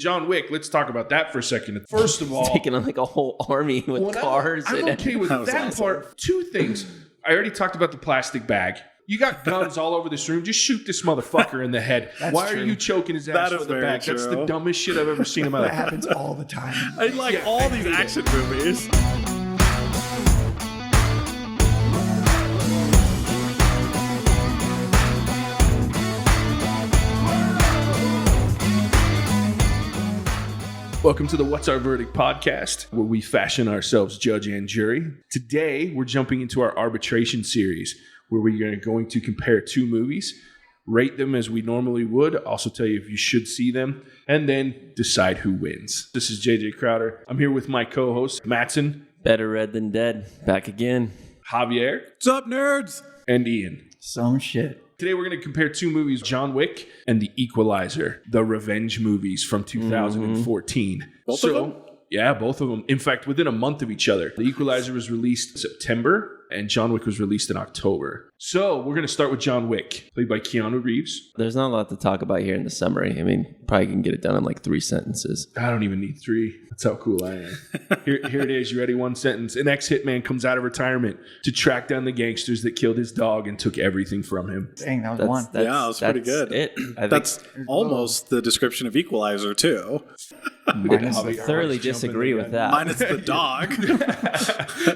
John Wick, let's talk about that for a second. First of all, taking on like a whole army with cars. I'm okay with that part. Two things. I already talked about the plastic bag. You got guns all over this room. Just shoot this motherfucker in the head. Why are you choking his ass with the bag? That's the dumbest shit I've ever seen in my life. That happens all the time. I like all these action movies. Welcome to the What's Our Verdict podcast, where we fashion ourselves judge and jury. Today, we're jumping into our arbitration series, where we are going to compare two movies, rate them as we normally would, also tell you if you should see them, and then decide who wins. This is JJ Crowder. I'm here with my co-host, Mattson. Better read than dead. Back again. Javier. What's up, nerds? And Ian. Some shit. Today we're going to compare two movies, John Wick and The Equalizer, the revenge movies from 2014. Both of them? Yeah, both of them. In fact, within a month of each other. The Equalizer was released in September and John Wick was released in October. So we're going to start with John Wick, played by Keanu Reeves. There's not a lot to talk about here in the summary. I mean, probably can get it done in like 3 sentences. I don't even need 3. That's how cool I am. Here it is. You ready? 1 sentence. An ex-hitman comes out of retirement to track down the gangsters that killed his dog and took everything from him. Dang, that was one. Yeah, that was pretty good. That's almost the description of Equalizer, too. I thoroughly disagree with that. Minus the dog.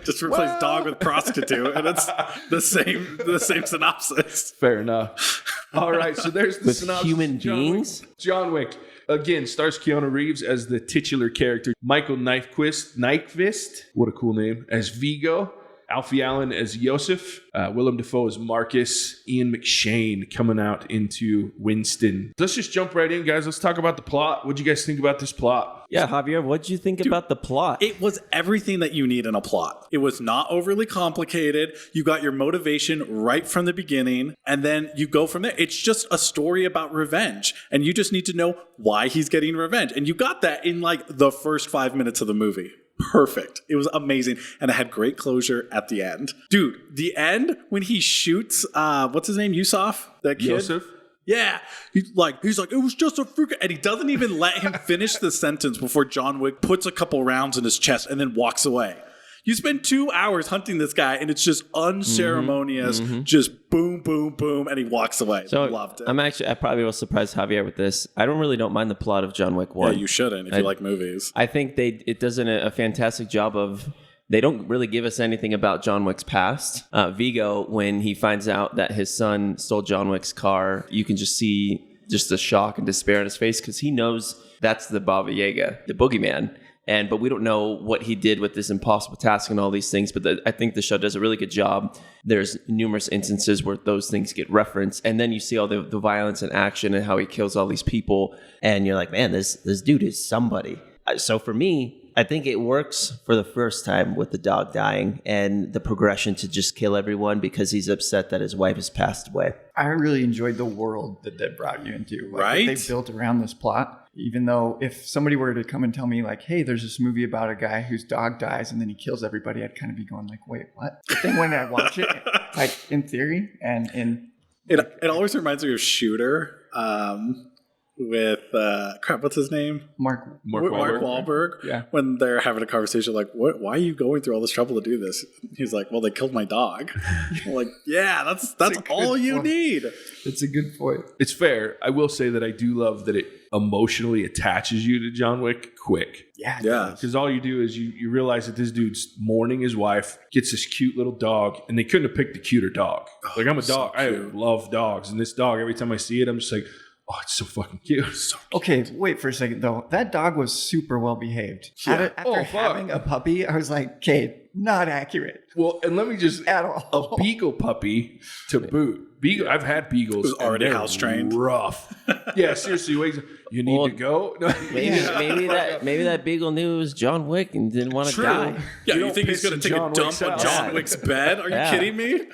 Just replace dog with prostitute, and it's the same synopsis. Fair enough. All right, so there's the with synopsis. Human beings? John Wick. Again, stars Keanu Reeves as the titular character. Michael Nyqvist, what a cool name, as Vigo. Alfie Allen as Yosef, Willem Dafoe as Marcus, Ian McShane coming out into Winston. Let's just jump right in, guys. Let's talk about the plot. What'd you guys think about this plot? Yeah, Javier, what'd you think about the plot? It was everything that you need in a plot. It was not overly complicated. You got your motivation right from the beginning, and then you go from there. It's just a story about revenge, and you just need to know why he's getting revenge. And you got that in like the first 5 minutes of the movie. Perfect. It was amazing. And it had great closure at the end. Dude, the end when he shoots, what's his name? Yusuf? That kid? Yosef? Yeah. He's like, it was just a freak. And he doesn't even let him finish the sentence before John Wick puts a couple rounds in his chest and then walks away. You spend 2 hours hunting this guy, and it's just unceremonious, just boom, boom, boom, and he walks away. So loved it. I probably will surprise Javier with this. I don't mind the plot of John Wick 1. Yeah, you shouldn't if you like movies. I think it does a fantastic job of... They don't really give us anything about John Wick's past. Vigo, when he finds out that his son stole John Wick's car, you can just see just the shock and despair on his face because he knows that's the Baba Yaga, the boogeyman. But we don't know what he did with this impossible task and all these things. But I think the show does a really good job. There's numerous instances where those things get referenced. And then you see all the violence and action and how he kills all these people. And you're like, man, this dude is somebody. So for me, I think it works for the first time with the dog dying and the progression to just kill everyone because he's upset that his wife has passed away. I really enjoyed the world that they brought you into. Right? That they built around this plot. Even though if somebody were to come and tell me like, hey, there's this movie about a guy whose dog dies and then he kills everybody, I'd kind of be going like, wait, what? But then when I watch it, like in theory and in... It always reminds me of Shooter with, what's his name? Mark Wahlberg. Yeah. When they're having a conversation like, why are you going through all this trouble to do this? He's like, well, they killed my dog. I'm like, yeah, that's all you need. It's a good point. It's fair. I will say that I do love that it emotionally attaches you to John Wick quick. Yeah. Because all you do is you realize that this dude's mourning his wife, gets this cute little dog, and they couldn't have picked a cuter dog. Like, I'm a dog. I love dogs. And this dog, every time I see it, I'm just like, oh, it's so fucking cute. So cute. Okay, wait for a second, though. That dog was super well behaved. Yeah. After having a puppy, I was like, okay, not accurate. Well, and let me just... At all. A beagle puppy to boot. I've had beagles. It was already and they're house trained. Rough. Yeah, seriously. Wait, you need to go? Maybe that beagle knew it was John Wick and didn't want to die. Yeah, you think he's going to take a dump on John Wick's bed? Are you kidding me?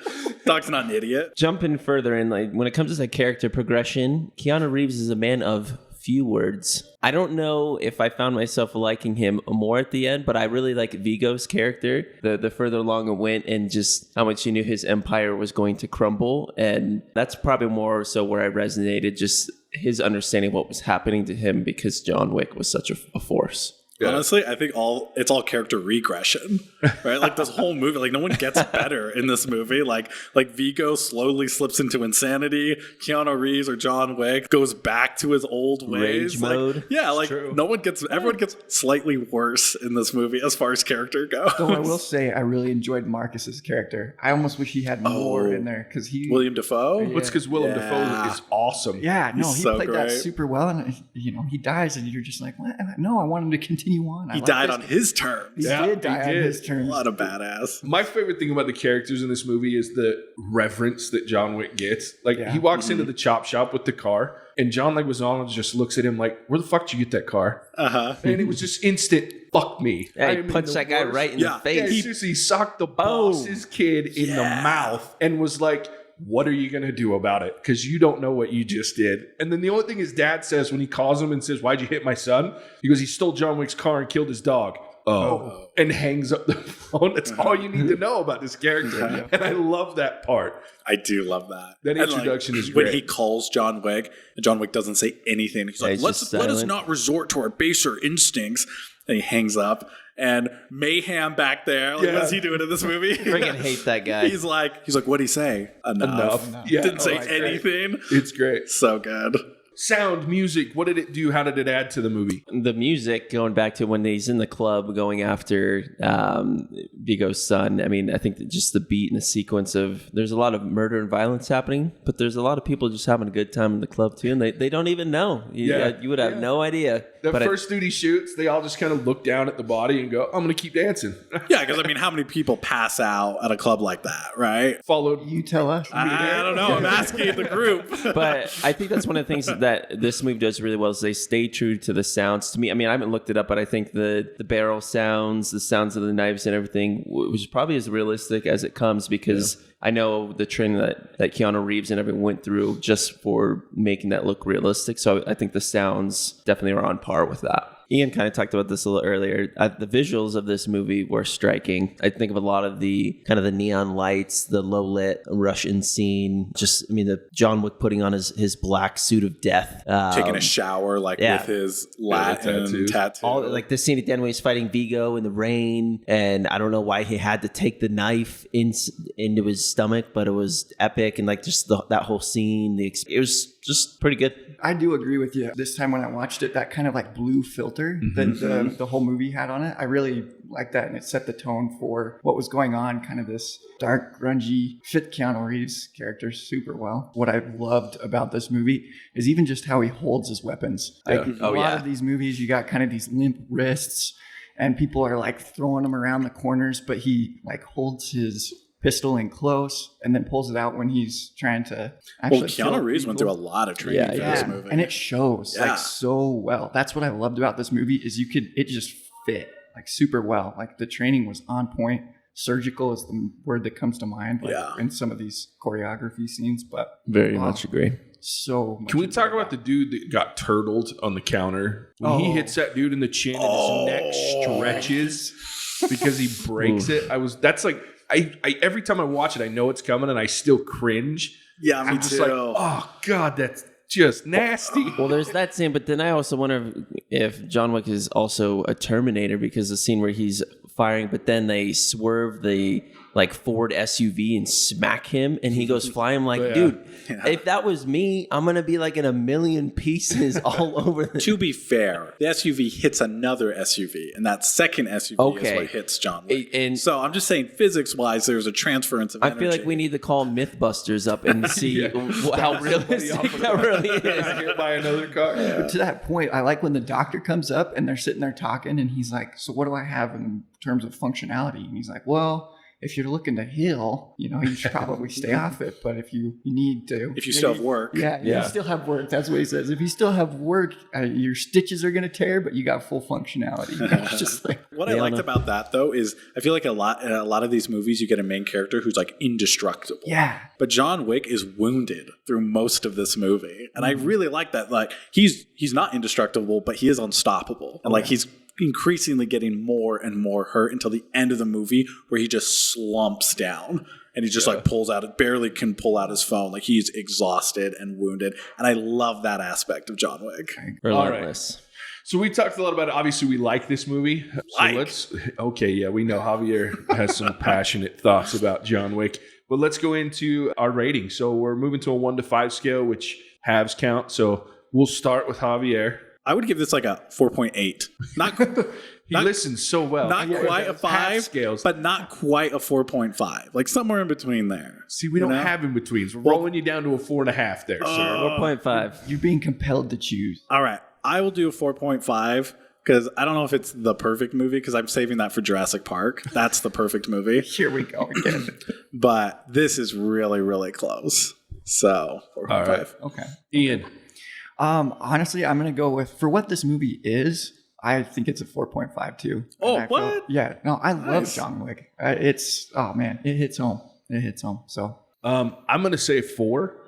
Dog's not an idiot. Jumping further in, like when it comes to like character progression, Keanu Reeves is a man of few words. I don't know if I found myself liking him more at the end, but I really like Vigo's character. The further along it went and just how much he knew his empire was going to crumble. And that's probably more so where I resonated, just his understanding of what was happening to him because John Wick was such a force. Yeah. Honestly, I think it's all character regression, right? Like this whole movie, like no one gets better in this movie. Like Vigo slowly slips into insanity. Keanu Reeves or John Wick goes back to his old ways. Rage mode. Yeah, like everyone gets slightly worse in this movie as far as character goes. So I will say I really enjoyed Marcus's character. I almost wish he had more in there because William Dafoe. Yeah. It's because Willem Dafoe is awesome. Yeah, no, He's he so played that great. super well, and he dies, and you're just like, what? No, I want him to continue on. He died on his terms. He did die on his terms. What a badass. My favorite thing about the characters in this movie is the reverence that John Wick gets. Like he walks into the chop shop with the car, and John Leguizamo just looks at him like, "Where the fuck did you get that car?" And it was just instant. Fuck me. Yeah, I he am in punched the that guy worst- right in Yeah. the face. Yeah, seriously, he socked the boss's kid in the mouth and was like, "What are you going to do about it? Because you don't know what you just did." And then the only thing his dad says when he calls him and says, "Why'd you hit my son?" He goes, "He stole John Wick's car and killed his dog." Oh. And hangs up the phone. That's all you need to know about this character. And I love that part. I do love that. That And, introduction is great. When he calls John Wick, and John Wick doesn't say anything. He's like, he's let just us silent. not resort to our baser instincts. And he hangs up. And Mayhem back there, like, what's he doing in this movie? Freaking hate that guy. He's like, what'd he say? Enough. Yeah. Didn't say Great. anything. It's great. So good. Sound, music, what did it do? How did it add to the movie? The music, going back to when he's in the club going after Vigo's son. I mean, I think that just the beat and the sequence of there's a lot of murder and violence happening, but there's a lot of people just having a good time in the club too, and they don't even know. You would have no idea. The But first dude he shoots, they all just kind of look down at the body and go, "I'm going to keep dancing." Yeah, because I mean, how many people pass out at a club like that, right? Followed. You tell us. I don't know. I'm asking the group. but I think that's one of the things that this movie does really well is they stay true to the sounds. To me, I mean, I haven't looked it up, but I think the barrel sounds, the sounds of the knives and everything was probably as realistic as it comes because I know the training that Keanu Reeves and everyone went through just for making that look realistic. So I think the sounds definitely are on par with that. Ian kind of talked about this a little earlier. The visuals of this movie were striking. I think of a lot of the kind of the neon lights, the low lit Russian scene. Just, I mean, the John Wick putting on his black suit of death, Taking a shower with his Latin tattoo. all like the scene at the end when he's fighting Vigo in the rain, and I don't know why he had to take the knife into his stomach, but it was epic, and like just that whole scene. It was just pretty good. I do agree with you. This time when I watched it, that kind of like blue filter that the whole movie had on it, I really liked that, and it set the tone for what was going on. Kind of this dark, grungy, fit Keanu Reeves character super well. What I loved about this movie is even just how he holds his weapons. Like a lot of these movies, you got kind of these limp wrists, and people are like throwing them around the corners, but he like holds his pistol in close and then pulls it out when he's trying to actually Keanu Reeves went through a lot of training for this movie. And it shows like so well. That's what I loved about this movie is it just fit like super well. Like the training was on point. Surgical is the word that comes to mind in some of these choreography scenes, but Very much agree. So much Can we talk about the dude that got turtled on the counter? When he hits that dude in the chin and his neck stretches because he breaks it. That's like, I every time I watch it, I know it's coming and I still cringe. Yeah, me I'm just too. like, oh God, that's just nasty. Well, there's that scene, but then I also wonder if John Wick is also a Terminator because the scene where he's firing, but then they swerve the like Ford SUV and smack him, and he goes flying. I'm like, dude, if that was me, I'm gonna be like in a million pieces all over. To be fair, the SUV hits another SUV, and that second SUV is what hits John Wick. And so I'm just saying, physics-wise, there's a transference of energy. I feel like we need to call Mythbusters up and see how realistic that really is. Hit by another car. But to that point, I like when the doctor comes up and they're sitting there talking, and he's like, "So what do I have in terms of functionality?" And he's like, "Well, if you're looking to heal, you should probably stay off it. But if you need to, if you still have work, you still have work." That's what he says. If you still have work, your stitches are going to tear, but you got full functionality. It's just like what I liked about that though is I feel like in a lot of these movies you get a main character who's like indestructible. Yeah. But John Wick is wounded through most of this movie, and I really like that. Like he's not indestructible, but he is unstoppable, and like he's increasingly getting more and more hurt until the end of the movie where he just slumps down and he just like barely can pull out his phone. Like he's exhausted and wounded. And I love that aspect of John Wick. Relentless. So we talked a lot about it. Obviously, we like this movie. We know Javier has some passionate thoughts about John Wick. But let's go into our rating. So we're moving to a 1 to 5 scale, which halves count. So we'll start with Javier. I would give this like a 4.8. Not He listens so well. Not quite a 5, scales. but not quite a 4.5. Like somewhere in between there. See, we don't have in betweens. We're rolling you down to a 4.5 there, sir. 4.5. You're being compelled to choose. All right. I will do a 4.5 because I don't know if it's the perfect movie because I'm saving that for Jurassic Park. That's the perfect movie. Here we go again. But this is really, really close. So 4.5. All right. Okay. Ian. Honestly, I'm going to go with, for what this movie is, I think it's a 4.5 too. Oh, I what? I love John Wick. It hits home. It hits home. So I'm going to say 4.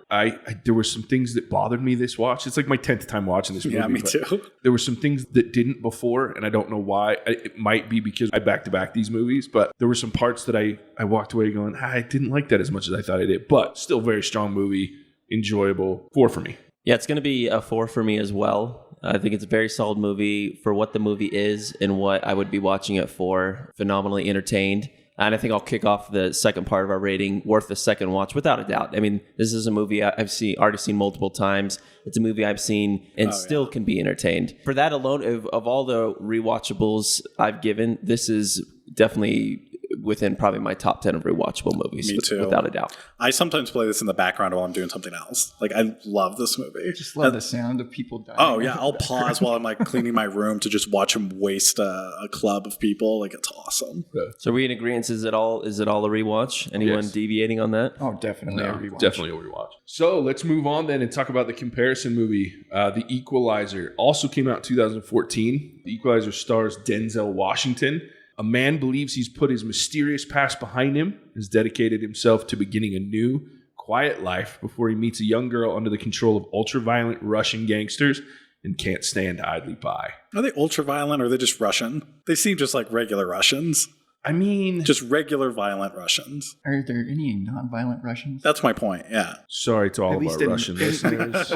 There were some things that bothered me this watch. It's like my 10th time watching this movie. Yeah, me too. There were some things that didn't before, and I don't know why. It might be because I back-to-back these movies, but there were some parts that I walked away going, I didn't like that as much as I thought I did. But still very strong movie, enjoyable. 4 for me. Yeah, it's going to be a 4 for me as well. I think it's a very solid movie for what the movie is and what I would be watching it for. Phenomenally entertained. And I think I'll kick off the second part of our rating, worth a second watch, without a doubt. I mean, this is a movie I've already seen multiple times. It's a movie I've seen and still can be entertained. For that alone, of all the rewatchables I've given, this is definitely within probably my top 10 of rewatchable movies. Me too. Without a doubt. I sometimes play this in the background while I'm doing something else. Like, I love this movie. just love the sound of people dying. Oh, yeah. I'll pause while I'm like cleaning my room to just watch him waste a club of people. Like, it's awesome. So are we in agreement? Is it all a rewatch? Anyone deviating on that? Oh, definitely. No, a rewatch. definitely a rewatch. So let's move on then and talk about the comparison movie. The Equalizer also came out in 2014. The Equalizer stars Denzel Washington. A man believes he's put his mysterious past behind him, has dedicated himself to beginning a new, quiet life before he meets a young girl under the control of ultra-violent Russian gangsters and can't stand idly by. Are they ultra-violent or are they just Russian? They seem just like regular Russians. I mean... Just regular violent Russians. Are there any non-violent Russians? That's my point, yeah. Sorry to all of our Russian listeners.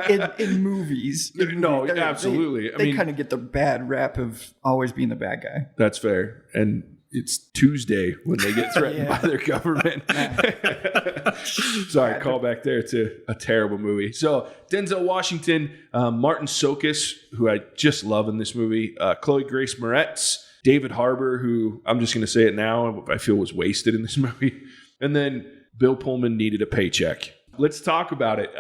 In movies. No, absolutely. They kind of get the bad rap of always being the bad guy. That's fair. And it's Tuesday when they get threatened by their government. Sorry, call back there to a terrible movie. So Denzel Washington, Martin Sokus, who I just love in this movie, Chloe Grace Moretz, David Harbour, who I'm just going to say it now, I feel was wasted in this movie. And then Bill Pullman needed a paycheck. Let's talk about it.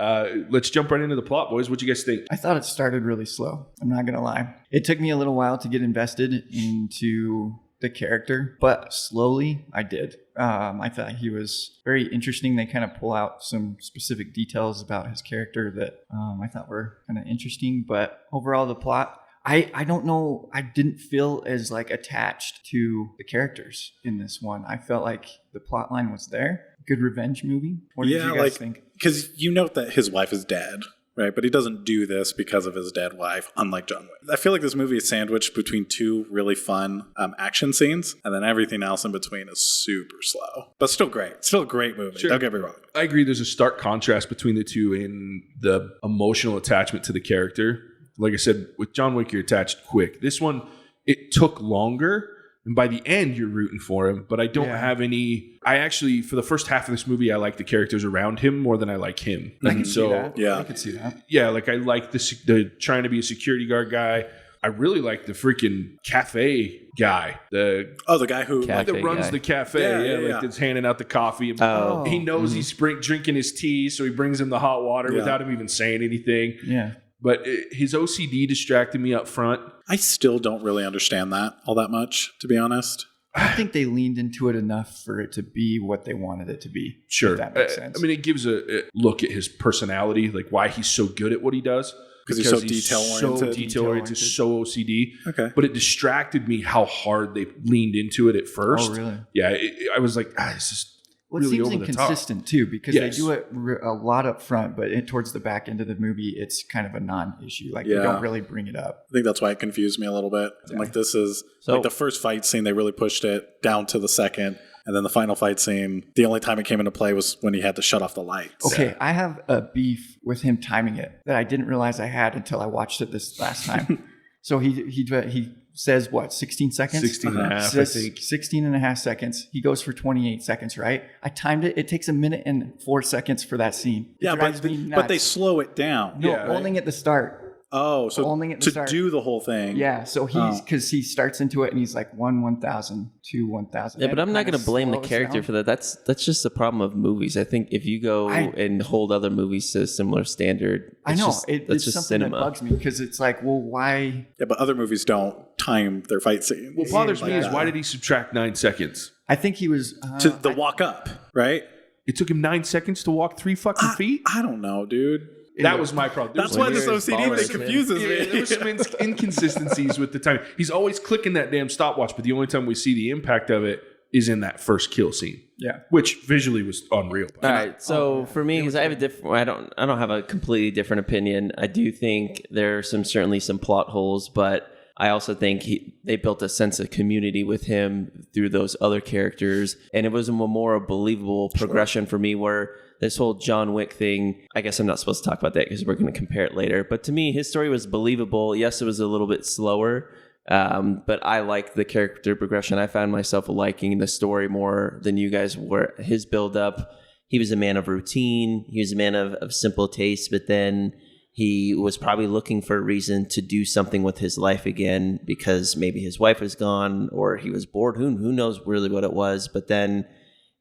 Let's jump right into the plot, boys. What do you guys think? I thought it started really slow. I'm not going to lie. It took me a little while to get invested into the character, but slowly I did. I thought he was very interesting. They kind of pull out some specific details about his character that I thought were kind of interesting. But overall, the plot, I don't know. I didn't feel as like attached to the characters in this one. I felt like the plot line was there. Good revenge movie. What did you guys think? Because you note that his wife is dead, right? But he doesn't do this because of his dead wife, unlike John Wick. I feel like this movie is sandwiched between two really fun action scenes, and then everything else in between is super slow. But still great. Still a great movie. Sure. Don't get me wrong. I agree. There's a stark contrast between the two in the emotional attachment to the character. Like I said, with John Wick, you're attached quick. This one, it took longer. And by the end, you're rooting for him. But I don't have any... I actually, for the first half of this movie, I like the characters around him more than I like him. I can see that. Yeah. I can see that. Yeah, like I like the trying to be a security guard guy. I really like the freaking cafe guy. The guy who that runs the cafe. Yeah. That's handing out the coffee. Oh. He knows he's drinking his tea, so he brings him the hot water without him even saying anything. Yeah. But his OCD distracted me up front. I still don't really understand that all that much, to be honest. I think they leaned into it enough for it to be what they wanted it to be. Sure. If that makes sense. I mean, it gives a look at his personality, like why he's so good at what he does. Because he's so detail-oriented. So detail-oriented, so OCD. Okay. But it distracted me how hard they leaned into it at first. Oh, really? Yeah. I was like, this is Well, it really seems over the top. inconsistent too, because Yes. they do it a lot up front, but towards the back end of the movie, it's kind of a non-issue. Like they don't really bring it up. I think that's why it confused me a little bit. I'm like, this is like the first fight scene, they really pushed it down to the second. And then the final fight scene, the only time it came into play was when he had to shut off the lights. Okay, I have a beef with him timing it that I didn't realize I had until I watched it this last time. So he says what, 16 seconds? 16 and a half, Says I think. 16 and a half seconds. He goes for 28 seconds, right? I timed it. It takes 1 minute and 4 seconds for that scene. It Yeah, drives me nuts. but they slow it down. No, Yeah, only at the start. Oh, so Only at the to start. do the whole thing. Yeah, so because he starts into it and he's like 1,000, 1,000. Yeah, but I'm not going going to blame the character for that. That's just the problem of movies. I think if you go and hold other movies to a similar standard, I know that's it's just something cinema. that bugs me because it's like, well, why? Yeah, but other movies don't time their fight scenes. What bothers me is that. why did he subtract 9 seconds? I think he was To the walk up, right? It took him 9 seconds to walk 3 fucking feet? I don't know, dude. That was my problem. That's why this OCD thing ballers, confuses Yeah, me. there was some inconsistencies with the time. He's always clicking that damn stopwatch, but the only time we see the impact of it is in that first kill scene. Yeah. Which visually was unreal. All right, so for me, because I have a different, I don't have a completely different opinion. I do think there are certainly some plot holes, but I also think they built a sense of community with him through those other characters, and it was a more believable progression for me. Where this whole John Wick thing, I guess I'm not supposed to talk about that because we're going to compare it later. But to me, his story was believable. Yes, it was a little bit slower. But I like the character progression. I found myself liking the story more than you guys were. His build up, he was a man of routine. He was a man of simple taste, but then he was probably looking for a reason to do something with his life again because maybe his wife was gone or he was bored. Who knows really what it was, but then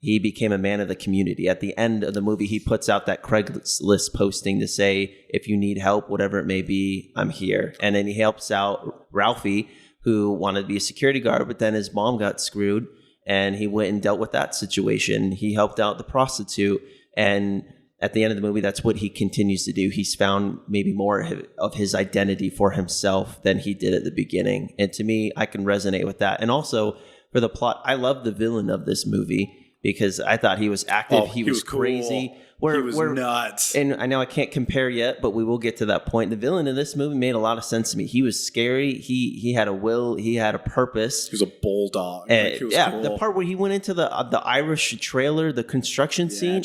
he became a man of the community. At the end of the movie, he puts out that Craigslist posting to say, if you need help, whatever it may be, I'm here. And then he helps out Ralphie, who wanted to be a security guard, but then his mom got screwed and he went and dealt with that situation. He helped out the prostitute. And at the end of the movie, that's what he continues to do. He's found maybe more of his identity for himself than he did at the beginning. And to me, I can resonate with that. And also for the plot, I love the villain of this movie, because I thought he was active. He was crazy. Cool. He was nuts. And I know I can't compare yet, but we will get to that point. The villain in this movie made a lot of sense to me. He was scary. He had a will. He had a purpose. He was a bulldog. And, he was yeah, cool. the part where he went into the Irish trailer, the construction scene,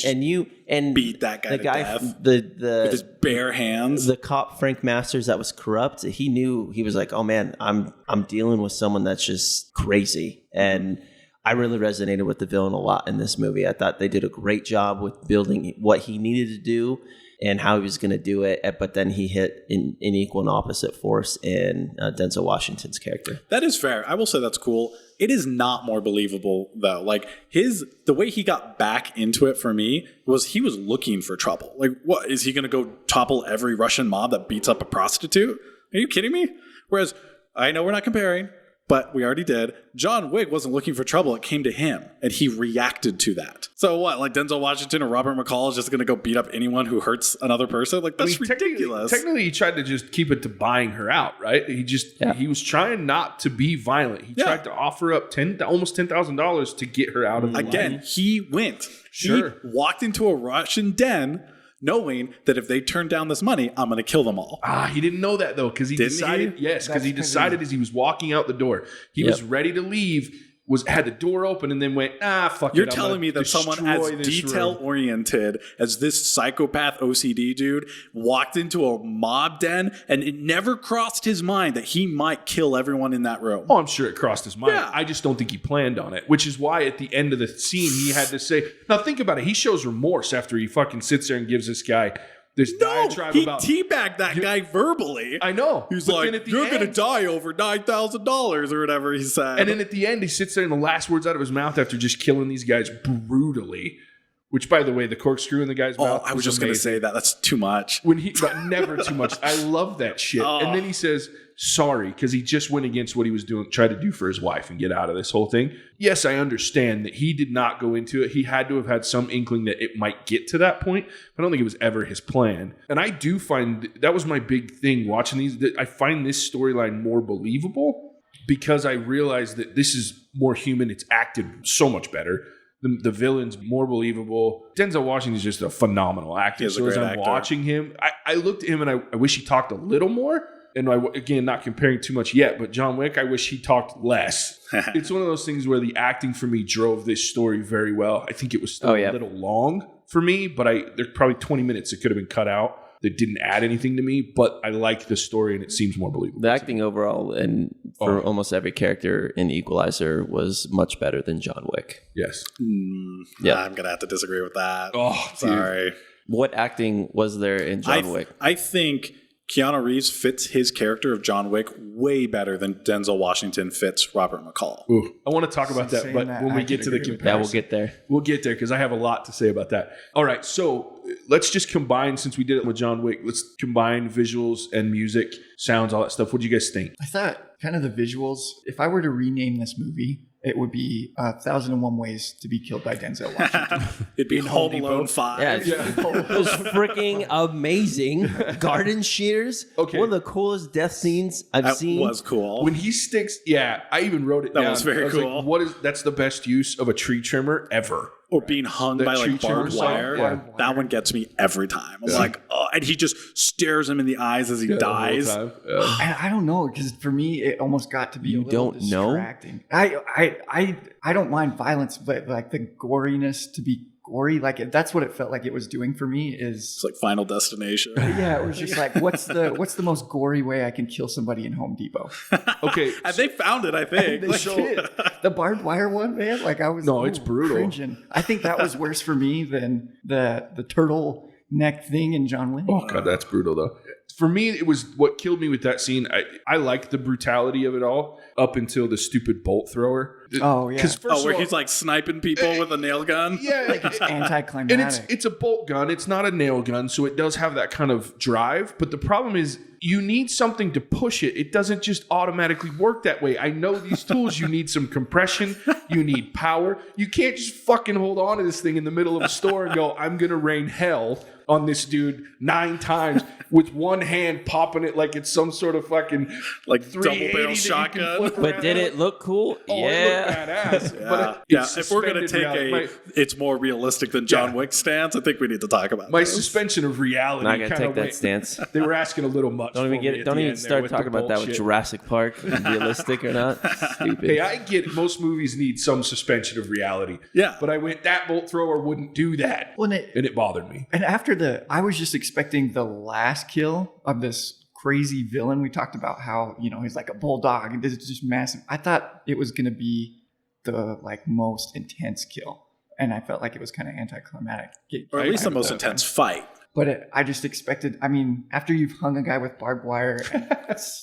and beat that guy the to guy, death with his bare hands. The cop Frank Masters that was corrupt. He knew. He was like, oh man, I'm dealing with someone that's just crazy. And I really resonated with the villain a lot in this movie. I thought they did a great job with building what he needed to do and how he was going to do it. But then he hit in equal and opposite force in Denzel Washington's character. That is fair. I will say that's cool. It is not more believable though. Like the way he got back into it for me was he was looking for trouble. Like, what is he going to go topple every Russian mob that beats up a prostitute? Are you kidding me? Whereas I know we're not comparing, but we already did. John Wick wasn't looking for trouble. It came to him, and he reacted to that. So what? Like Denzel Washington or Robert McCall is just going to go beat up anyone who hurts another person? Like, that's ridiculous. Technically, he tried to just keep it to buying her out, right? He was trying not to be violent. He tried to offer up almost $10,000 to get her out of the Again, he went. Sure. He walked into a Russian den knowing that if they turn down this money, I'm going to kill them all. He didn't know that though, because he decided. Yes, because he decided as he was walking out the door, he was ready to leave. Had the door open and then went, fuck it. You're telling me that someone as detail oriented as this psychopath OCD dude walked into a mob den and it never crossed his mind that he might kill everyone in that room? Oh, I'm sure it crossed his mind. Yeah. I just don't think he planned on it, which is why at the end of the scene he had to say, now think about it. He shows remorse after he fucking sits there and gives this guy this diatribe he about teabagged that guy verbally. I know. He's But like, then at the you're end- going to die over $9,000 or whatever he said. And then at the end, he sits there and the last words out of his mouth after just killing these guys brutally, which, by the way, the corkscrew in the guy's mouth. I was just going to say that. That's too much. But never too much. I love that shit. And then he says, sorry, because he just went against what he was doing, tried to do for his wife and get out of this whole thing. Yes, I understand that he did not go into it. He had to have had some inkling that it might get to that point. But I don't think it was ever his plan. And I do find that was my big thing watching these. That I find this storyline more believable because I realize that this is more human. It's acted so much better. The villain's more believable. Denzel Washington is just a phenomenal actor. He is a So as great I'm actor. watching him, I looked at him and I wish he talked a little more. and again, not comparing too much yet, but John Wick, I wish he talked less. It's one of those things where the acting for me drove this story very well. I think it was still a little long for me, but there's probably 20 minutes that could have been cut out that didn't add anything to me, but I like the story and it seems more believable. The acting overall and for almost every character in Equalizer was much better than John Wick. Yes. Yeah, I'm gonna have to disagree with that. Oh, sorry. What acting was there in John Wick? I think Keanu Reeves fits his character of John Wick way better than Denzel Washington fits Robert McCall. Ooh, I want to talk about that, but when we get to the comparison. Yeah, we'll get there. We'll get there because I have a lot to say about that. All right, so let's just combine, since we did it with John Wick, let's combine visuals and music, sounds, all that stuff. What do you guys think? I thought kind of the visuals, if I were to rename this movie, it would be 1,001 Ways to be Killed by Denzel Washington. It'd be Home Alone 5. Yeah, it was freaking amazing. Garden shears. Okay. One of the coolest death scenes I've seen. That was cool. When he sticks, I even wrote it down. That was very cool. Like, that's the best use of a tree trimmer ever. Or being hung by like barbed wire. Yeah. That one gets me every time. I'm like, oh, and he just stares him in the eyes as he dies. And I don't know, because for me, it almost got to be a little distracting. I don't mind violence, but like the goriness to be gory, like that's what it felt like it was doing for me. It's like Final Destination. Yeah, it was just like, what's the most gory way I can kill somebody in Home Depot? Okay, and they found it, I think. They did. The barbed wire one, man. Like I was it's brutal. Cringing. I think that was worse for me than the turtle neck thing in John Wick. Oh god, that's brutal though. For me, it was what killed me with that scene. I like the brutality of it all up until the stupid bolt thrower. Oh yeah. Where he's like sniping people with a nail gun. Yeah, like it's anticlimactic. And it's a bolt gun. It's not a nail gun, so it does have that kind of drive. But the problem is, you need something to push it. It doesn't just automatically work that way. I know these tools. You need some compression. You need power. You can't just fucking hold on to this thing in the middle of a store and go, I'm gonna rain hell on this dude 9 times with one hand popping it like it's some sort of fucking like double barrel shotgun. But did it look cool? Oh, yeah. it looked badass. But if we're gonna take it's more realistic than John Wick stance, I think we need to talk about my suspension of reality. Not gonna take that stance. They were asking a little much. Don't even start talking about that with Jurassic Park, realistic or not. Stupid. Hey, I get it. Most movies need some suspension of reality. Yeah, but I went, that bolt thrower wouldn't do that, and it bothered me. And after I was just expecting the last kill of this crazy villain. We talked about how, he's like a bulldog and it's just massive. I thought it was going to be the like most intense kill. And I felt like it was kind of anticlimactic. Or at least the most intense fight. But I just expected, after you've hung a guy with barbed wire.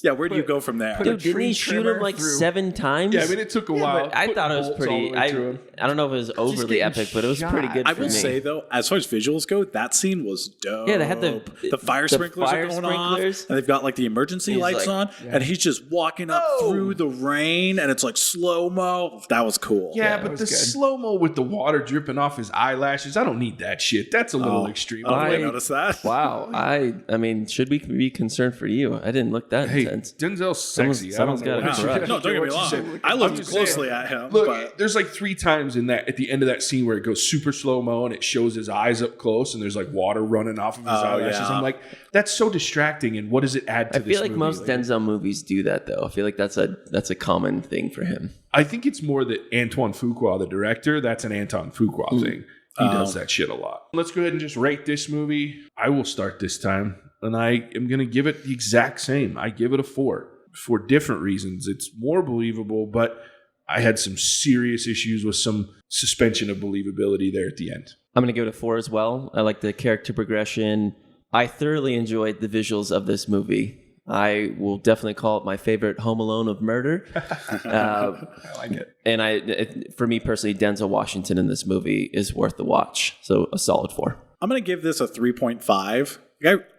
Where do you go from there? Dude, didn't he shoot him like 7 times? Yeah, it took a while. I thought it was pretty, I don't know if it was overly epic, but it was pretty good for me. I will say, though, as far as visuals go, that scene was dope. Yeah, they had the fire sprinklers are going off, and they've got like the emergency lights on, and he's just walking up through the rain, and it's like slow-mo. That was cool. Yeah, but the slow-mo with the water dripping off his eyelashes, I don't need that shit. That's a little extreme. I didn't notice that. Wow. I mean, should we be concerned for you? I didn't look that intense. Denzel's sexy. Someone's got to crush. No, don't get me wrong. I looked closely at him. Look, there's like 3 times at the end of that scene where it goes super slow-mo and it shows his eyes up close and there's like water running off of his eyelashes. Yeah. I'm like, that's so distracting, and what does it add to this movie? I feel like most Denzel movies do that, though. I feel like that's a common thing for him. I think it's more that Antoine Fuqua, the director, that's an Anton Fuqua thing. He does that shit a lot. Let's go ahead and just rate this movie. I will start this time, and I am going to give it the exact same. I give it a 4 for different reasons. It's more believable, but I had some serious issues with some suspension of believability there at the end. I'm going to give it a 4 as well. I like the character progression. I thoroughly enjoyed the visuals of this movie. I will definitely call it my favorite Home Alone of murder. I like it. And for me personally, Denzel Washington in this movie is worth the watch. So a solid 4. I'm going to give this a 3.5.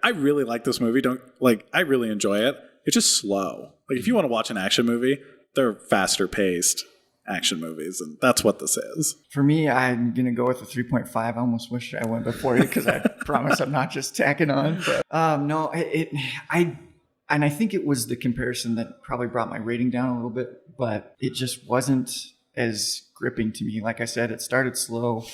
I really like this movie. I really enjoy it. It's just slow. Like if you want to watch an action movie, they're faster paced action movies, and that's what this is. For me, I'm going to go with a 3.5. I almost wish I went before you because I promise I'm not just tacking on. But no, and I think it was the comparison that probably brought my rating down a little bit, but it just wasn't as gripping to me. Like I said, it started slow.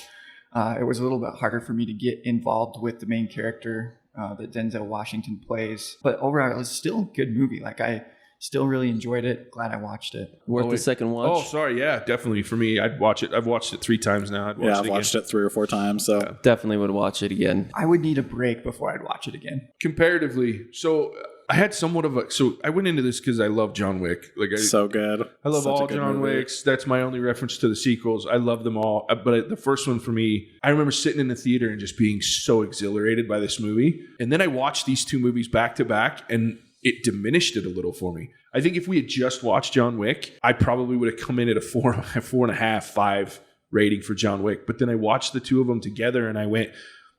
It was a little bit harder for me to get involved with the main character. that Denzel Washington plays. But overall, it was still a good movie. Like, I still really enjoyed it. Glad I watched it. Worth the second watch? Oh, sorry. Yeah, definitely. For me, I'd watch it. I've watched it 3 times now. I've watched it 3 or 4 times. So Definitely would watch it again. I would need a break before I'd watch it again. Comparatively, so I had somewhat of a... So I went into this because I love John Wick. So good. I love Such a all good John movie. Wicks. That's my only reference to the sequels. I love them all. But the first one for me, I remember sitting in the theater and just being so exhilarated by this movie. And then I watched these 2 movies back to back, and it diminished it a little for me. I think if we had just watched John Wick, I probably would have come in at a 4.5, 5 rating for John Wick. But then I watched the 2 of them together, and I went,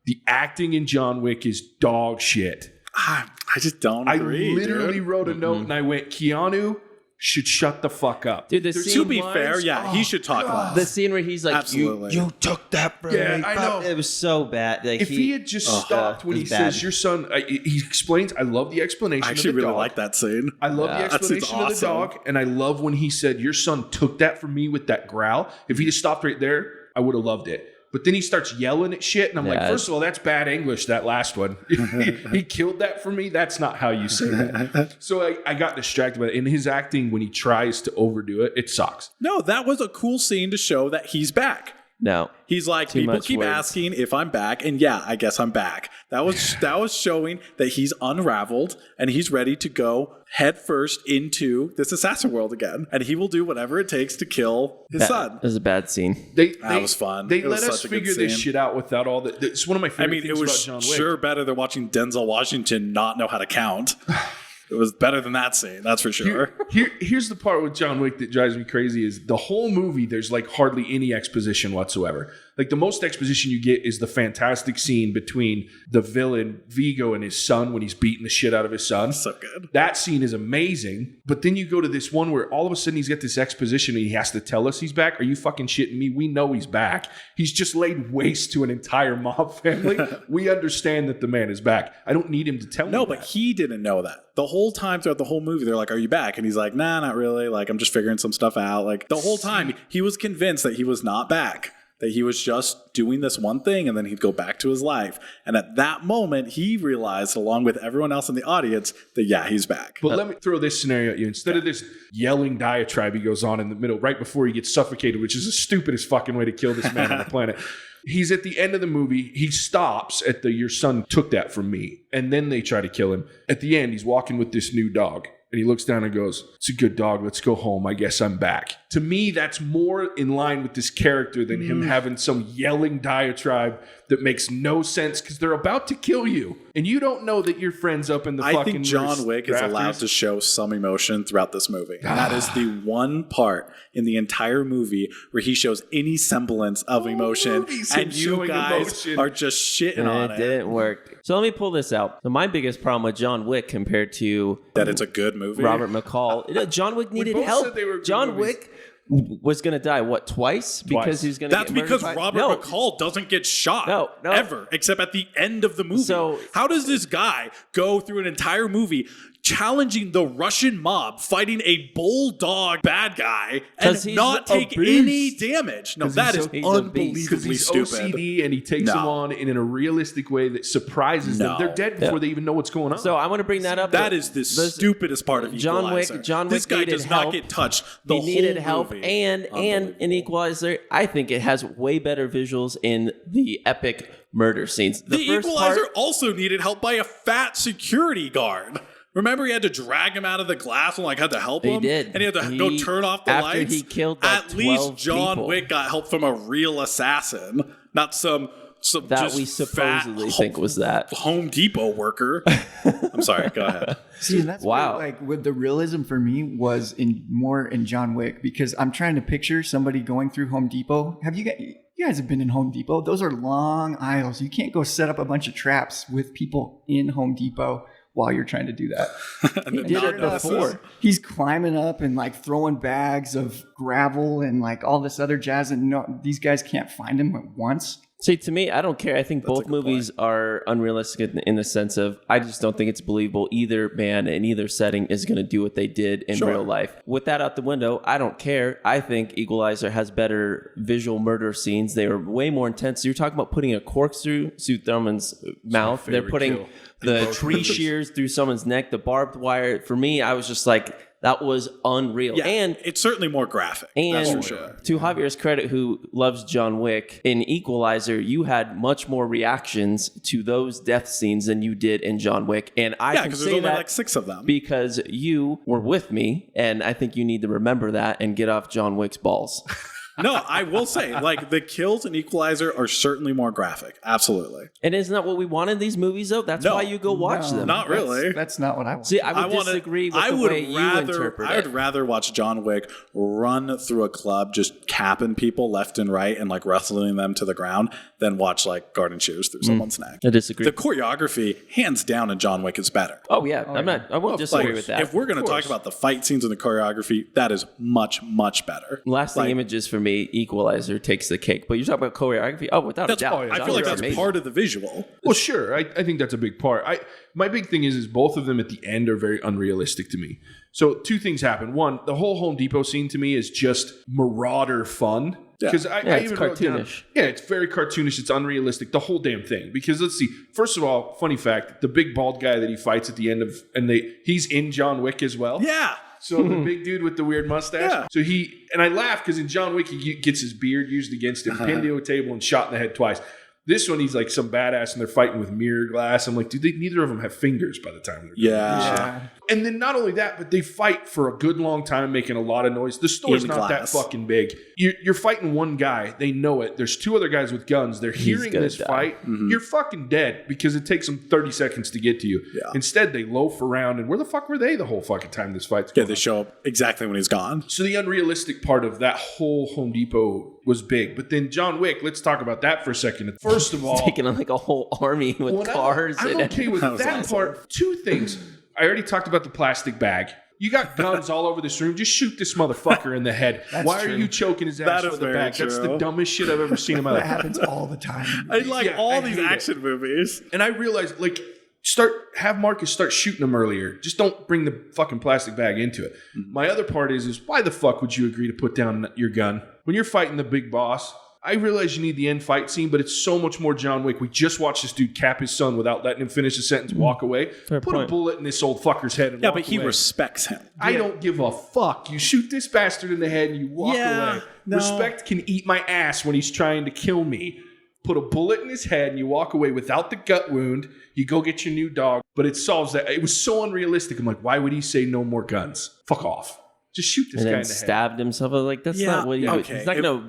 the acting in John Wick is dog shit. I just don't agree. I literally wrote a note and I went, Keanu should shut the fuck up. Dude, the To scene be fair, he should talk less. The scene where he's like, Absolutely. you took that from Yeah, me. I know. It was so bad. Like, If he had just stopped when it he was says, bad. your son, he explains, I love the explanation I actually of the really dog. like that scene. I love the That scene's explanation of the awesome. dog. And I love when he said, your son took that from me with that growl. If he just stopped right there, I would have loved it. But then he starts yelling at shit. And I'm like, Yeah. first of all, that's bad English, that last one. He killed that for me. That's not how you say that. So I got distracted by it. In his acting, when he tries to overdo it, it sucks. No, that was a cool scene to show that he's back. No. He's like, Too people much keep words. asking if I'm back, and yeah, I guess I'm back. That was showing that he's unraveled and he's ready to go head first into this assassin world again, and he will do whatever it takes to kill his son. That was a bad scene. That was fun. They It was let us such a good figure this scene. shit out without all the... It's one of my I favorite mean, it things was about John Wick. sure better than watching Denzel Washington not know how to count. It was better than that scene, that's for sure. Here's the part with John Wick that drives me crazy is the whole movie, there's like hardly any exposition whatsoever. Like the most exposition you get is the fantastic scene between the villain Vigo and his son when he's beating the shit out of his son. So good. That scene is amazing. But then you go to this one where all of a sudden he's got this exposition and he has to tell us he's back. Are you fucking shitting me? We know he's back. He's just laid waste to an entire mob family. We understand that the man is back. I don't need him to tell me No, that. but he didn't know that. The whole time throughout the whole movie, they're like, are you back? And he's like, nah, not really. Like, I'm just figuring some stuff out. Like, the whole time, he was convinced that he was not back, that he was just doing this one thing and then he'd go back to his life. And at that moment, he realized, along with everyone else in the audience, that, yeah, he's back. But let me throw this scenario at you. Instead of this yelling diatribe he goes on in the middle, right before he gets suffocated, which is the stupidest fucking way to kill this man on the planet. He's at the end of the movie. He stops at the, your son took that from me. And then they try to kill him. At the end, he's walking with this new dog. And he looks down and goes, it's a good dog. Let's go home. I guess I'm back. To me, that's more in line with this character than him having some yelling diatribe that makes no sense because they're about to kill you. And you don't know that your friend's up in the I fucking think John Wick is allowed rafters. to show some emotion throughout this movie. And that is the one part in the entire movie where he shows any semblance of emotion. movie's him And you showing guys emotion. are just shitting on It it. didn't work. So let me pull this out. So my biggest problem with John Wick compared to That it's a good movie. Robert McCall, John Wick needed both help. said they were good John movies. Wick was going to die, what, twice? Because he's going to That's get murdered because by- Robert No. McCall doesn't get shot No. ever, except at the end of the movie. So- how does this guy go through an entire movie challenging the Russian mob, fighting a bulldog bad guy, 'Cause and he's not a take beast. any damage? No, that is he's a beast. Because unbelievably he's stupid. OCD and he takes No. them on in a realistic way that surprises them. No. They're dead before they even know what's going on. So I want to bring that up. That is the stupidest part of John Equalizer. Wick. John This Wick guy needed does help. not get touched. The He needed whole help, movie. and in Equalizer, I think it has way better visuals in the epic murder scenes. The first Equalizer part, also needed help by a fat security guard. Remember, he had to drag him out of the glass and had to help He him. did. And he had to go turn off the after lights. he killed like At least 12 John people. Wick got help from a real assassin, not some that just we supposedly fat think was that. Home Depot worker. I'm sorry. Go ahead. See, and that's Wow. where, with the realism for me was more in John Wick, because I'm trying to picture somebody going through Home Depot. You guys have been in Home Depot. Those are long aisles. You can't go set up a bunch of traps with people in Home Depot while you're trying to do that. He did it before. He's climbing up and throwing bags of gravel and all this other jazz, and no, these guys can't find him at once. See, to me, I don't care. I think That's a both good movies are unrealistic in the sense of I just don't think it's believable either man in either setting is going to do what they did in real life. With that out the window, I don't care. I think Equalizer has better visual murder scenes. They are way more intense. You're talking about putting a corkscrew through someone's mouth. They're putting the tree shears through someone's neck, the barbed wire. For me, I was just like, that was unreal. Yeah, and it's certainly more graphic. And that's for sure. To Javier's credit, who loves John Wick, in Equalizer, you had much more reactions to those death scenes than you did in John Wick. And I can because say there's only that like 6 of them. because you were with me, and I think you need to remember that and get off John Wick's balls. No, I will say, like, the kills in Equalizer are certainly more graphic. Absolutely. And isn't that what we want in these movies, though? That's why you go watch them. Not really. That's not what I want. See, I would disagree with the way you interpret it. I would rather watch John Wick run through a club just capping people left and right and like wrestling them to the ground than watch like garden shears through someone's neck. I disagree. The choreography, hands down, in John Wick is better. Oh yeah, I won't disagree with that. If we're going to talk about the fight scenes and the choreography, that is much, much better. Lasting images for me, Equalizer takes the cake. But you're talking about choreography? Oh, without a doubt. I feel like that's part of the visual. Well, sure. I think that's a big part. My big thing is both of them at the end are very unrealistic to me. So 2 things happen. One, the whole Home Depot scene to me is just marauder fun. Because it's cartoonish. It's very cartoonish. It's unrealistic. The whole damn thing. Because let's see. First of all, funny fact: the big bald guy that he fights at the end of, he's in John Wick as well. Yeah. So the big dude with the weird mustache. Yeah. So I laugh because in John Wick he gets his beard used against him, pinned to a table, and shot in the head twice. This one, he's like some badass, and they're fighting with mirror glass. I'm like, dude, neither of them have fingers by the time they're Yeah. And then not only that, but they fight for a good long time, making a lot of noise. The store's not that fucking big. You're fighting one guy. They know it. There's 2 other guys with guns. They're hearing this fight. Mm-hmm. You're fucking dead because it takes them 30 seconds to get to you. Yeah. Instead, they loaf around. And where the fuck were they the whole fucking time this fight's going on? They show up exactly when he's gone. So the unrealistic part of that whole Home Depot was big. But then John Wick, let's talk about that for a second. First of all, taking on like a whole army with cars. I'm okay with that part. 2 things. I already talked about the plastic bag. You got guns all over this room. Just shoot this motherfucker in the head. Why are you choking his ass with a bag? That's the dumbest shit I've ever seen in my life. That happens all the time. I like all these action movies. And I realized, have Marcus start shooting them earlier. Just don't bring the fucking plastic bag into it. Mm-hmm. My other part is why the fuck would you agree to put down your gun? When you're fighting the big boss, I realize you need the end fight scene, but it's so much more John Wick. We just watched this dude cap his son without letting him finish the sentence, walk away. Put a bullet in this old fucker's head and walk away. Yeah, but he respects him. I don't give a fuck. You shoot this bastard in the head and you walk away. No. Respect can eat my ass when he's trying to kill me. Put a bullet in his head and you walk away without the gut wound. You go get your new dog. But it solves that. It was so unrealistic. I'm like, why would he say no more guns? Fuck off. Just shoot this guy in the head. Stabbed himself. I was like, that's not what he would. Okay.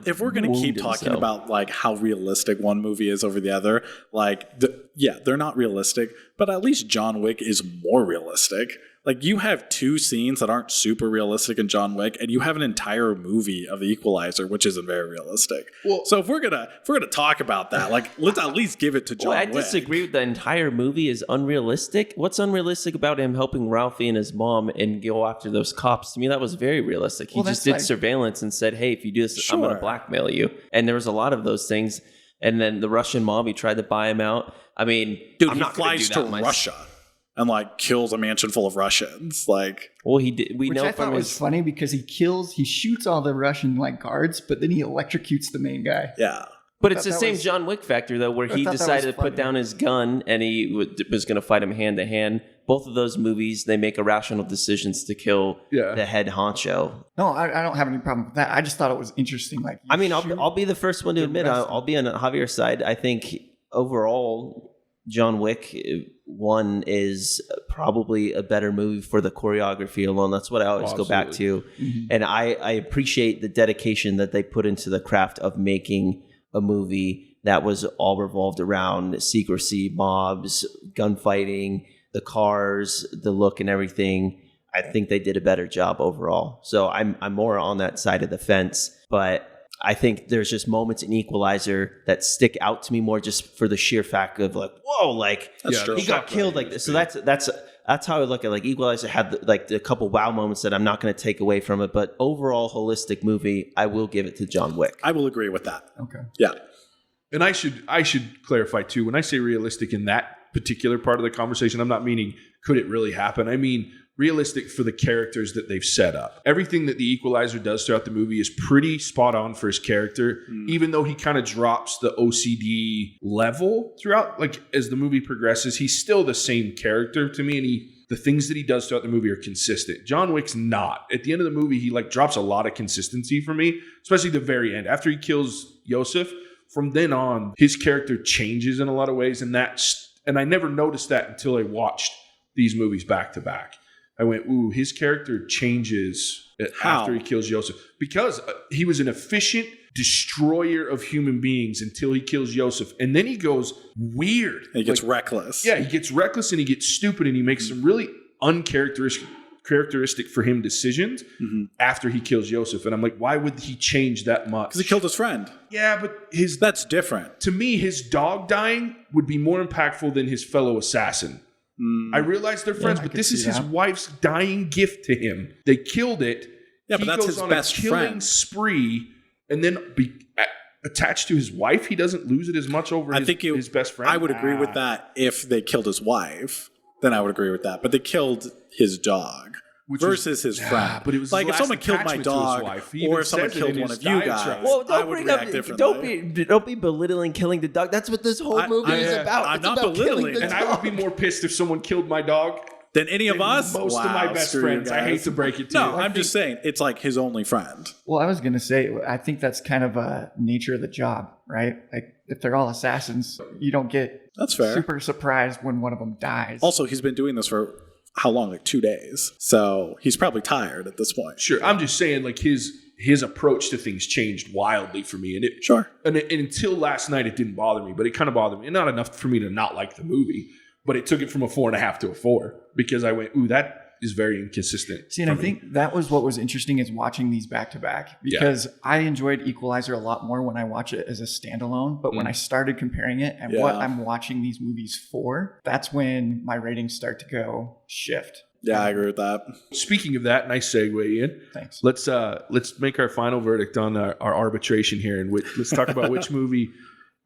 If we're going to keep talking about like how realistic one movie is over the other, they're not realistic, but at least John Wick is more realistic. Like, you have 2 scenes that aren't super realistic in John Wick, and you have an entire movie of The Equalizer, which isn't very realistic. Well, so if we're gonna talk about that, let's at least give it to John Wick. I disagree with the entire movie is unrealistic. What's unrealistic about him helping Ralphie and his mom and go after those cops? To me, that was very realistic. He just did surveillance and said, hey, if you do this, I'm going to blackmail you. And there was a lot of those things. And then the Russian mob, he tried to buy him out. I mean, dude, he flies to Russia and kills a mansion full of Russians. He did. Which I thought was funny because he shoots all the Russian guards, but then he electrocutes the main guy. Yeah. But it's the same John Wick factor, though, where he decided to put down his gun and he was going to fight him hand to hand. Both of those movies, they make irrational decisions to kill the head honcho. No, I don't have any problem with that. I just thought it was interesting. I'll be the first one to admit, I'll be on Javier's side. I think overall, John Wick 1 is probably a better movie for the choreography alone. That's what I always go back to. Mm-hmm. And I appreciate the dedication that they put into the craft of making a movie that was all revolved around secrecy, mobs, gunfighting, the cars, the look and everything. I think they did a better job overall. So I'm more on that side of the fence. But I think there's just moments in Equalizer that stick out to me more just for the sheer fact of whoa, he got killed like this. So that's how I look at Equalizer had the couple wow moments that I'm not going to take away from it. But overall holistic movie, I will give it to John Wick. I will agree with that. Okay. Yeah. And I should clarify too, when I say realistic in that particular part of the conversation, I'm not meaning could it really happen. I mean realistic for the characters that they've set up. Everything that the Equalizer does throughout the movie is pretty spot on for his character, even though he kind of drops the OCD level throughout. Like as the movie progresses, he's still the same character to me, and the things that he does throughout the movie are consistent. John Wick's not. At the end of the movie, he like drops a lot of consistency for me, especially the very end. After he kills Yosef, from then on, his character changes in a lot of ways, and I never noticed that until I watched these movies back to back. I went, ooh, his character changes after he kills Yosef. Because he was an efficient destroyer of human beings until he kills Yosef. And then he goes weird. And he gets reckless. Yeah, he gets reckless and he gets stupid and he makes some really uncharacteristic for him decisions after he kills Yosef. And I'm like, why would he change that much? Because he killed his friend. Yeah, but that's different. To me, his dog dying would be more impactful than his fellow assassin. I realize they're friends, but this is his wife's dying gift to him. They killed it. Yeah, but that's his best friend. He goes on a killing spree, and then attached to his wife, he doesn't lose it as much over his best friend. I would agree with that if they killed his wife. Then I would agree with that. But they killed his dog. Versus his friend. But it was like if someone killed my dog or if someone killed one of you guys, I would react differently. Don't be belittling killing the dog. That's what this whole movie is about. I'm not belittling. And I would be more pissed if someone killed my dog than any of us. Most of my best friends. I hate to break it to you. No, I'm just saying it's like his only friend. Well, I was going to say, I think that's kind of a nature of the job, right? Like if they're all assassins, you don't get super surprised when one of them dies. Also, he's been doing this for how long? Like 2 days. So he's probably tired at this point. Sure. I'm just saying like his approach to things changed wildly for me. And and until last night, it didn't bother me, but it kind of bothered me. And not enough for me to not like the movie, but it took it from a 4.5 to a 4 because I went, ooh, that is very inconsistent. See, and I think that was what was interesting is watching these back to back because I enjoyed Equalizer a lot more when I watch it as a standalone. But when I started comparing it and what I'm watching these movies for, that's when my ratings start to shift. Yeah, I agree with that. Speaking of that, nice segue, Ian. Thanks. Let's make our final verdict on our arbitration here, and let's talk about which movie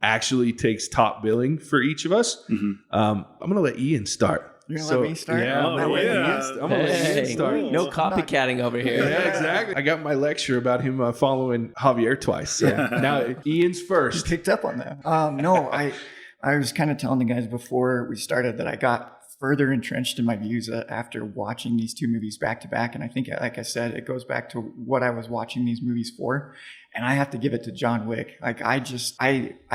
actually takes top billing for each of us. I'm going to let Ian start. You're going to let me start? Yeah, I'm going to let Ian start. No copycatting over here. Yeah, exactly. I got my lecture about him following Javier twice. So now Ian's first. You picked up on that. No, I was kind of telling the guys before we started that I got further entrenched in my views after watching these two movies back to back. And I think, like I said, it goes back to what I was watching these movies for. And I have to give it to John Wick. Like I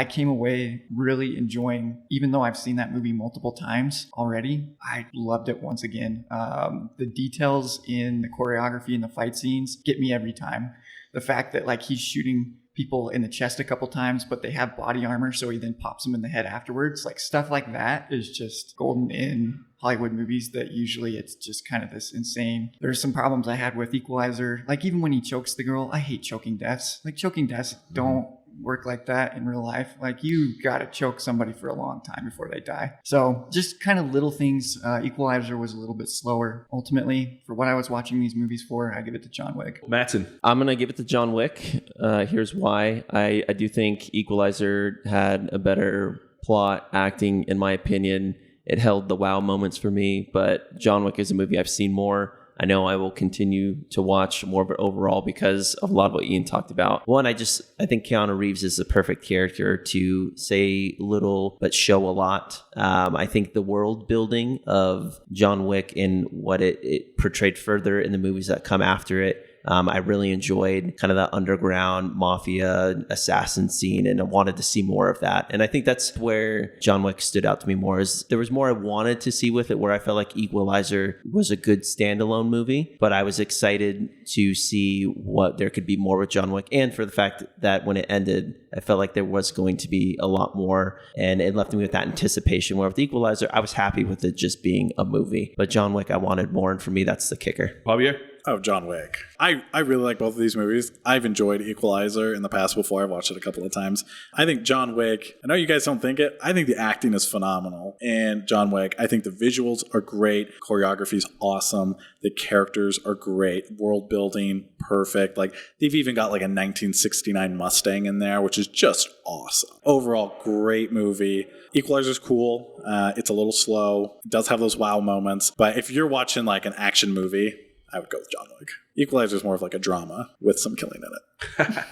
came away really enjoying, even though I've seen that movie multiple times already, I loved it once again. The details in the choreography and the fight scenes get me every time. The fact that like he's shooting people in the chest a couple times, but they have body armor, so he then pops them in the head afterwards. Like stuff like that is just golden in Hollywood movies that usually it's just kind of this insane. There's some problems I had with Equalizer. Like even when he chokes the girl, I hate choking deaths. Like choking deaths don't work like that in real life. Like you gotta choke somebody for a long time before they die. So just kind of little things. Equalizer was a little bit slower. Ultimately, for what I was watching these movies for, I give it to John Wick. Mattson. I'm gonna give it to John Wick. Here's why. I do think Equalizer had a better plot, acting, in my opinion. It held the wow moments for me, but John Wick is a movie I've seen more. I know I will continue to watch more of it overall because of a lot of what Ian talked about. One, I think Keanu Reeves is the perfect character to say little but show a lot. I think the world building of John Wick and what it portrayed further in the movies that come after it, I really enjoyed kind of that underground mafia assassin scene, and I wanted to see more of that. And I think that's where John Wick stood out to me more. Is there was more I wanted to see with it, where I felt like Equalizer was a good standalone movie, but I was excited to see what there could be more with John Wick, and for the fact that when it ended, I felt like there was going to be a lot more, and it left me with that anticipation. Where with Equalizer, I was happy with it just being a movie, but John Wick, I wanted more, and for me, that's the kicker. Javier? Oh, John Wick. I really like both of these movies. I've enjoyed Equalizer in the past before. I've watched it a couple of times. I think John Wick, I know you guys don't think it, I think the acting is phenomenal in John Wick. I think the visuals are great. Choreography is awesome. The characters are great. World building, perfect. Like, they've even got like a 1969 Mustang in there, which is just awesome. Overall, great movie. Equalizer's cool. It's a little slow. It does have those wow moments. But if you're watching like an action movie, I would go with John Wick. Equalizer is more of like a drama with some killing in it.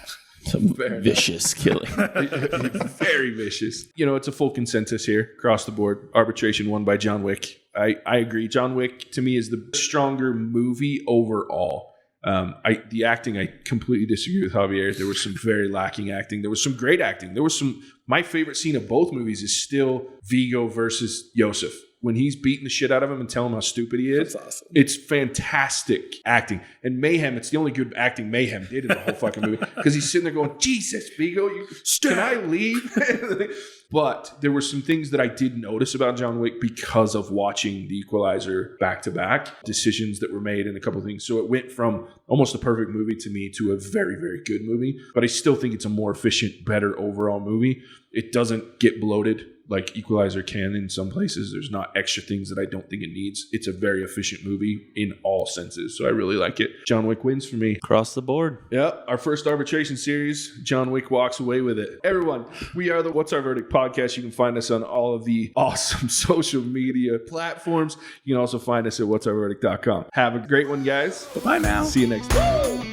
Some vicious killing. Very vicious. You know, it's a full consensus here across the board. Arbitration won by John Wick. I agree. John Wick, to me, is the stronger movie overall. The acting, I completely disagree with Javier. There was some very lacking acting. There was some great acting. My favorite scene of both movies is still Vigo versus Yosef. When he's beating the shit out of him and telling him how stupid he is. That's awesome. It's fantastic acting. And Mayhem, it's the only good acting Mayhem did in the whole fucking movie. Because he's sitting there going, Jesus, Vigo, can I leave? But there were some things that I did notice about John Wick because of watching The Equalizer back-to-back. Decisions that were made and a couple of things. So it went from almost a perfect movie to me to a very, very good movie. But I still think it's a more efficient, better overall movie. It doesn't get bloated like Equalizer can in some places. There's not extra things that I don't think it needs. It's a very efficient movie in all senses. So I really like it. John Wick wins for me. Across the board. Yeah, our first arbitration series. John Wick walks away with it. Everyone, we are the What's Our Verdict podcast. You can find us on all of the awesome social media platforms. You can also find us at whatsourverdict.com. Have a great one, guys. Bye now. See you next time.